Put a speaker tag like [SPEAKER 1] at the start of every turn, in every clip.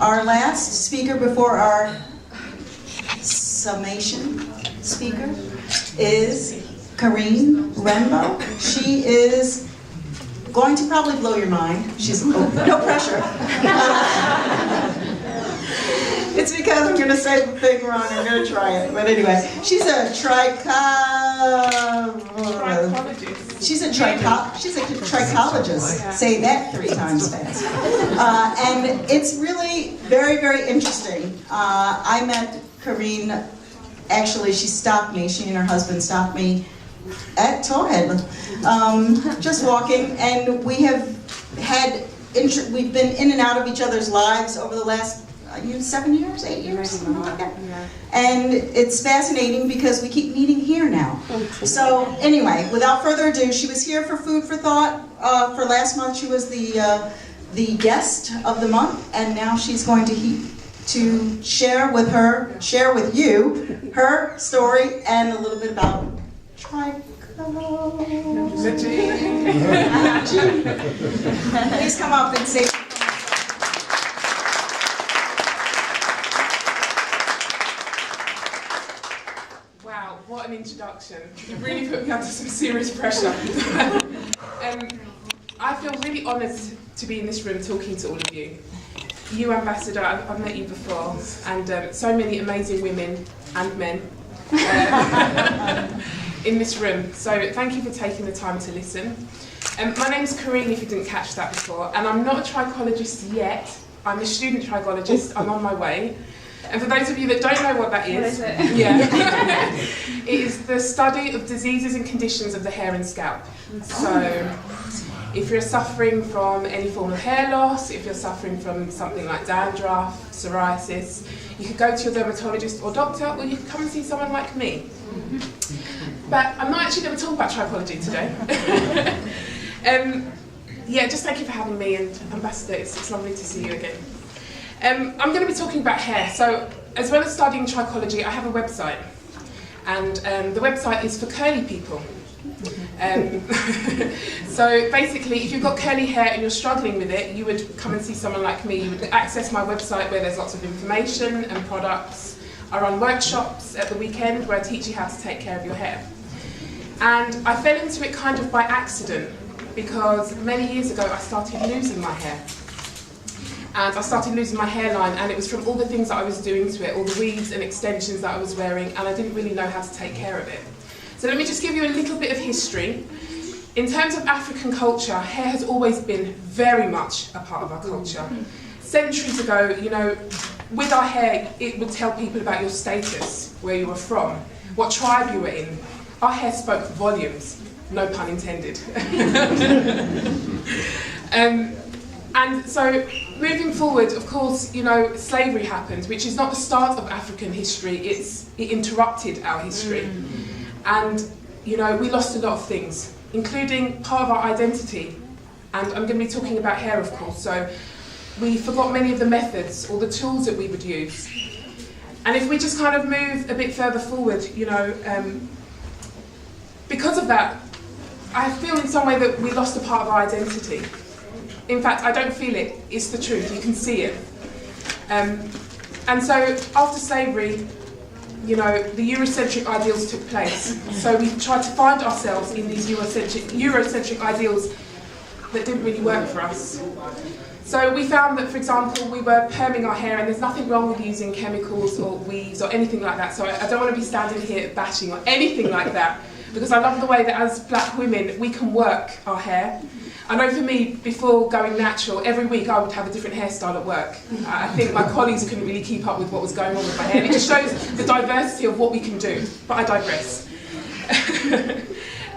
[SPEAKER 1] Our last speaker before our summation speaker is Carrienne Rendbo. She is going to probably blow your mind. She's, no pressure. It's because I'm going to say the thing wrong. I'm going to try it. But anyway, she's a trichologist.
[SPEAKER 2] Yeah.
[SPEAKER 1] Say that 3 times fast. And it's really very, very interesting. I met Carrienne, actually she stopped me, she and her husband stopped me at Towhead, just walking, and we have had, we've been in and out of each other's lives over the last 7 years, 8 years, something like that.
[SPEAKER 2] Yeah.
[SPEAKER 1] And it's fascinating because we keep meeting here now. So anyway, without further ado, she was here for Food for Thought. For last month, she was the guest of the month, and now she's going to share with you her story and a little bit about trichology. Please come up and say.
[SPEAKER 2] Wow, what an introduction. You really put me under some serious pressure. I feel really honoured to be in this room talking to all of you. You, Ambassador, I've met you before, and so many amazing women and men in this room. So thank you for taking the time to listen. My name's Carrienne, if you didn't catch that before, and I'm not a trichologist yet. I'm a student trichologist. I'm on my way. And for those of you that don't know what that is,
[SPEAKER 3] what is it?
[SPEAKER 2] Yeah, it is the study of diseases and conditions of the hair and scalp. So, if you're suffering from any form of hair loss, if you're suffering from something like dandruff, psoriasis, you could go to your dermatologist or doctor, or you could come and see someone like me. But I'm not actually going to talk about trichology today. Yeah, just thank you for having me, and Ambassador, it's lovely to see you again. I'm going to be talking about hair. So, as well as studying trichology, I have a website, and the website is for curly people. So basically, if you've got curly hair and you're struggling with it, you would come and see someone like me. You would access my website where there's lots of information and products. I run workshops at the weekend where I teach you how to take care of your hair. And I fell into it kind of by accident, because many years ago I started losing my hair. And I started losing my hairline, and it was from all the things that I was doing to it, all the weaves and extensions that I was wearing, and I didn't really know how to take care of it. So let me just give you a little bit of history. In terms of African culture, hair has always been very much a part of our culture. Centuries ago, you know, with our hair, it would tell people about your status, where you were from, what tribe you were in. Our hair spoke volumes, no pun intended. And so, moving forward, of course, you know, slavery happened, which is not the start of African history, it interrupted our history. And, you know, we lost a lot of things, including part of our identity. And I'm going to be talking about hair, of course, so we forgot many of the methods or the tools that we would use. And if we just kind of move a bit further forward, you know, because of that, I feel in some way that we lost a part of our identity. In fact, I don't feel it, it's the truth, you can see it. And so after slavery, you know, the Eurocentric ideals took place. So we tried to find ourselves in these Eurocentric ideals that didn't really work for us. So we found that, for example, we were perming our hair, and there's nothing wrong with using chemicals or weaves or anything like that. So I don't want to be standing here bashing or anything like that, because I love the way that as black women, we can work our hair. I know for me, before going natural, every week I would have a different hairstyle at work. I think my colleagues couldn't really keep up with what was going on with my hair. It just shows the diversity of what we can do, but I digress.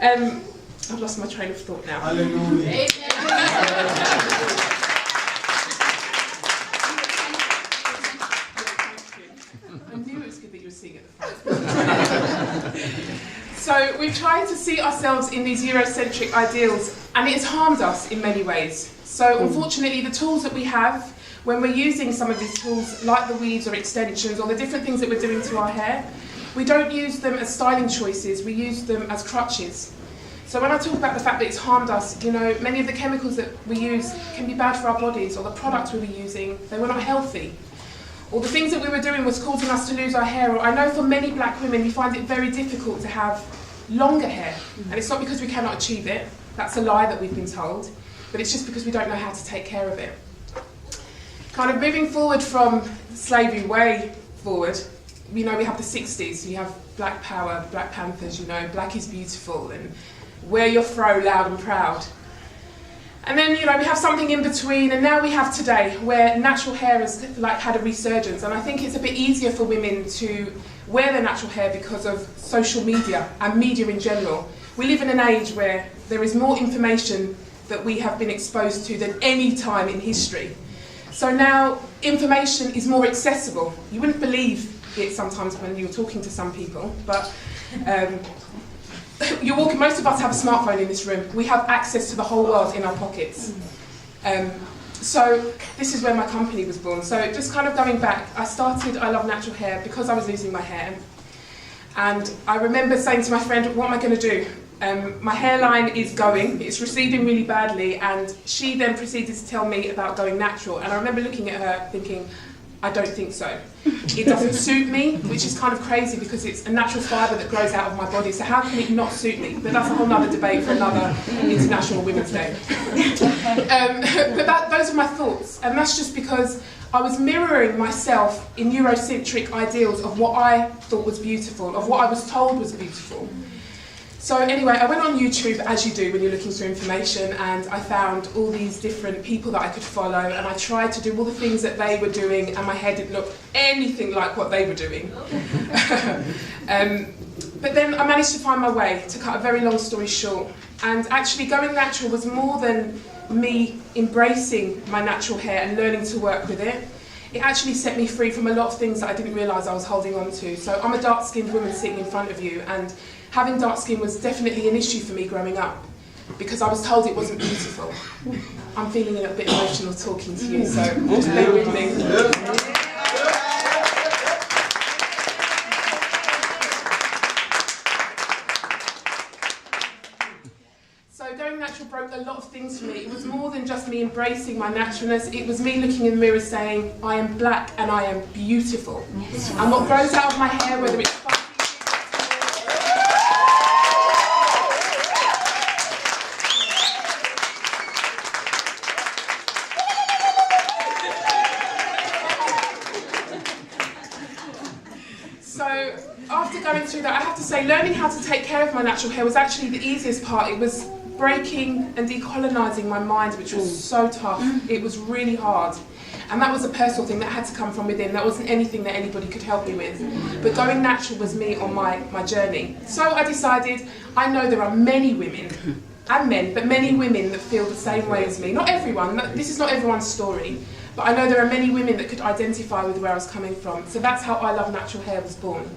[SPEAKER 2] I've lost my train of thought now.
[SPEAKER 4] Hallelujah.
[SPEAKER 2] I knew it was good that you were seeing at the front. So we've tried to see ourselves in these Eurocentric ideals, and it's harmed us in many ways. So unfortunately, the tools that we have, when we're using some of these tools, like the weaves or extensions or the different things that we're doing to our hair, we don't use them as styling choices, we use them as crutches. So when I talk about the fact that it's harmed us, you know, many of the chemicals that we use can be bad for our bodies, or the products we were using, they were not healthy. Or the things that we were doing was causing us to lose our hair. Or I know for many black women, you find it very difficult to have longer hair. And it's not because we cannot achieve it. That's a lie that we've been told. But it's just because we don't know how to take care of it. Kind of moving forward from slavery way forward, you know, we have the 60s. You have Black Power, Black Panthers, you know, Black is Beautiful, and Wear Your Fro Loud and Proud. And then, you know, we have something in between, and now we have today, where natural hair has like had a resurgence. And I think it's a bit easier for women to wear their natural hair because of social media and media in general. We live in an age where there is more information that we have been exposed to than any time in history. So now information is more accessible. You wouldn't believe it sometimes when you're talking to some people, but you're walking, most of us have a smartphone in this room. We have access to the whole world in our pockets. So this is where my company was born. So just kind of going back, I started I Love Natural Hair because I was losing my hair. And I remember saying to my friend, what am I going to do? My hairline is going, it's receding really badly, and she then proceeded to tell me about going natural. And I remember looking at her thinking, I don't think so. It doesn't suit me, which is kind of crazy because it's a natural fibre that grows out of my body, so how can it not suit me? But that's a whole other debate for another International Women's Day. But those are my thoughts, and that's just because I was mirroring myself in Eurocentric ideals of what I thought was beautiful, of what I was told was beautiful. So anyway, I went on YouTube, as you do when you're looking through information, and I found all these different people that I could follow, and I tried to do all the things that they were doing, and my hair didn't look anything like what they were doing. But then I managed to find my way, to cut a very long story short. And actually going natural was more than me embracing my natural hair and learning to work with it. It actually set me free from a lot of things that I didn't realise I was holding on to. So I'm a dark-skinned woman sitting in front of you, and having dark skin was definitely an issue for me growing up because I was told it wasn't beautiful. I'm feeling a little bit emotional talking to you, so just bear with me. So going natural broke a lot of things for me. It was more than just me embracing my naturalness. It was me looking in the mirror saying, I am black and I am beautiful. And what grows out of my hair, whether it's going through that, I have to say, learning how to take care of my natural hair was actually the easiest part. It was breaking and decolonising my mind, which was so tough. It was really hard. And that was a personal thing that had to come from within. That wasn't anything that anybody could help me with. But going natural was me on my journey. So I decided, I know there are many women, and men, but many women that feel the same way as me. Not everyone, this is not everyone's story. But I know there are many women that could identify with where I was coming from. So that's how I Love Natural Hair was born.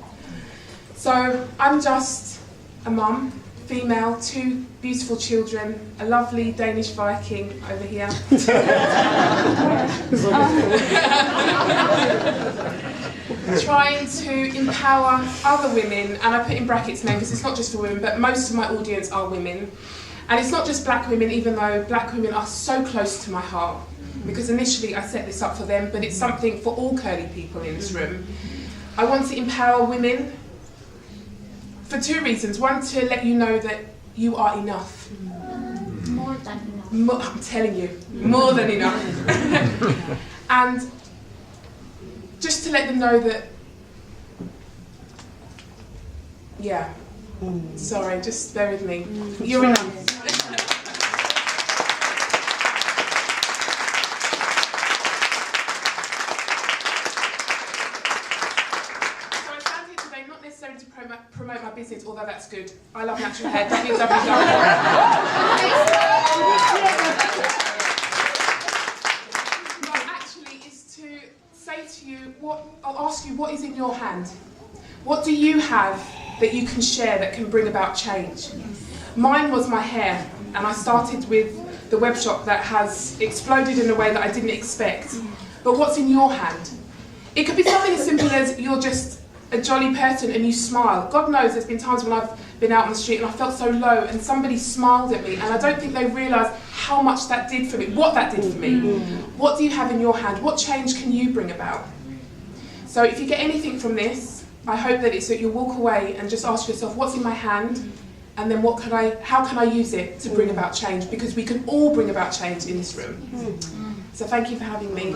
[SPEAKER 2] So I'm just a mum, female, 2 beautiful children, a lovely Danish Viking over here. Trying to empower other women, and I put in brackets now because it's not just for women, but most of my audience are women. And it's not just black women, even though black women are so close to my heart, because initially I set this up for them, but it's something for all curly people in this room. I want to empower women for 2 reasons. One, to let you know that you are enough.
[SPEAKER 3] More than enough.
[SPEAKER 2] I'm telling you, more than enough. And just to let them know that, yeah, sorry, just bear with me. You're enough. Promote my business, although that's good. I Love Natural Hair. www. But actually, is to say to you, I'll ask you, what is in your hand? What do you have that you can share that can bring about change? Mine was my hair, and I started with the web shop that has exploded in a way that I didn't expect. But what's in your hand? It could be something as simple as you're just a jolly person and you smile. God knows there's been times when I've been out on the street and I felt so low and somebody smiled at me, and I don't think they realised how much that did for me, what that did for me. What do you have in your hand? What change can you bring about? So if you get anything from this, I hope that it's that you'll walk away and just ask yourself, what's in my hand? And then how can I use it to bring about change? Because we can all bring about change in this room. So thank you for having me.